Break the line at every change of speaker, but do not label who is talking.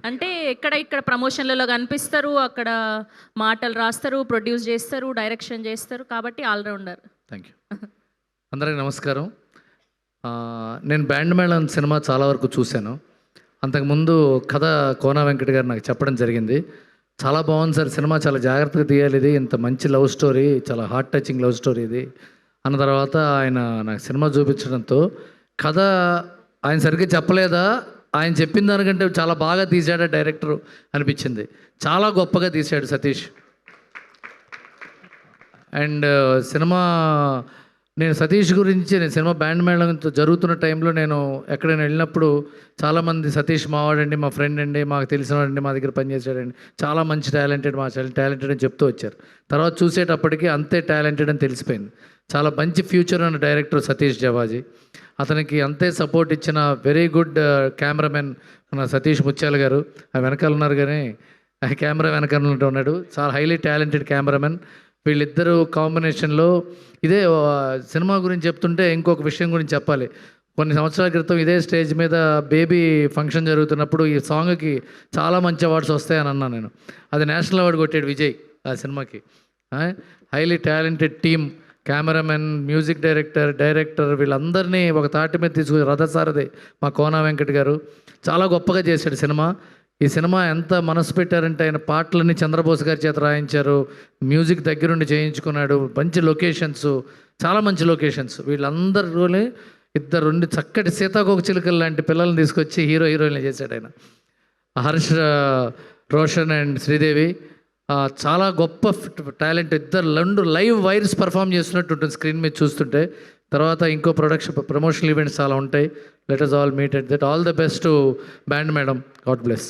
అంటే ఇక్కడ ప్రమోషన్లలో కనిపిస్తారు, అక్కడ మాటలు రాస్తారు, ప్రొడ్యూస్ చేస్తారు, డైరెక్షన్ చేస్తారు, కాబట్టి ఆల్రౌండర్.
Thank you. అందరికీ నమస్కారం. నేను బ్యాండ్ మేళం సినిమా చాలా వరకు చూశాను. అంతకుముందు కథ కోన వెంకట గారు నాకు చెప్పడం జరిగింది. చాలా బాగుంది సార్ సినిమా, చాలా జాగ్రత్తగా తీయాలి, ఇది ఇంత మంచి లవ్ స్టోరీ, చాలా హార్ట్ టచింగ్ లవ్ స్టోరీ ఇది అన్న తర్వాత ఆయన నాకు సినిమా చూపించడంతో కథ ఆయన సరిగ్గా చెప్పలేదా, ఆయన చెప్పిన దానికంటే చాలా బాగా తీశాడు డైరెక్టర్ అనిపించింది. చాలా గొప్పగా తీశాడు సతీష్. అండ్ సినిమా నేను సతీష్ గురించి నేను సినిమా బ్యాండ్ మేళం జరుగుతున్న టైంలో నేను ఎక్కడైనా వెళ్ళినప్పుడు చాలామంది సతీష్ మావాడండి, మా ఫ్రెండ్ అండి, మాకు తెలిసినవాడండి, మా దగ్గర పనిచేసాడండి, చాలా మంచి టాలెంటెడ్, మా టాలెంటెడ్ అని చెప్తూ వచ్చారు. తర్వాత చూసేటప్పటికి అంతే టాలెంటెడ్ అని తెలిసిపోయింది. చాలా మంచి ఫ్యూచర్ ఉన్న డైరెక్టర్ సతీష్ జవాజీ. అతనికి అంతే సపోర్ట్ ఇచ్చిన వెరీ గుడ్ కెమెరామెన్ మన సతీష్ ముత్యాల గారు. వెనకాల ఉన్నారు కానీ కెమెరా వెనకాల ఉన్నాడు. చాలా హైలీ టాలెంటెడ్ కెమెరామెన్. వీళ్ళిద్దరూ కాంబినేషన్లో ఇదే సినిమా గురించి చెప్తుంటే ఇంకొక విషయం గురించి చెప్పాలి. కొన్ని సంవత్సరాల క్రితం ఇదే స్టేజ్ మీద బేబీ ఫంక్షన్ జరుగుతున్నప్పుడు ఈ సాంగ్కి చాలా మంచి అవార్డ్స్ వస్తాయని అన్నాను నేను. అది నేషనల్ అవార్డు కొట్టాడు విజయ్ ఆ సినిమాకి. Highly talented team, cameraman, music director వీళ్ళందరినీ ఒక తాటి మీద తీసుకుని రథసారథి మా కోన వెంకట గారు చాలా గొప్పగా చేశాడు సినిమా. ఈ సినిమా ఎంత మనసు పెట్టారంటే ఆయన పాటలన్నీ చంద్రబోస్ గారి చేత రాయించారు, మ్యూజిక్ దగ్గరుండి చేయించుకున్నాడు, మంచి లొకేషన్స్, చాలా మంచి లొకేషన్స్. వీళ్ళందరూ ఇద్దరు చక్కటి సీతాకోక చిలుకలు లాంటి పిల్లల్ని తీసుకొచ్చి హీరోయిన్ చేశాడు ఆయన. హర్ష రోషన్ అండ్ శ్రీదేవి చాలా గొప్ప టాలెంట్. ఇద్దరు లైవ్ వైర్స్ పర్ఫామ్ చేస్తున్నట్టు ఉంటుంది స్క్రీన్ మీద చూస్తుంటే. తర్వాత ఇంకో ప్రమోషనల్ ఈవెంట్స్ చాలా ఉంటాయి. Let us all meet at that. All the best to band madam. God bless.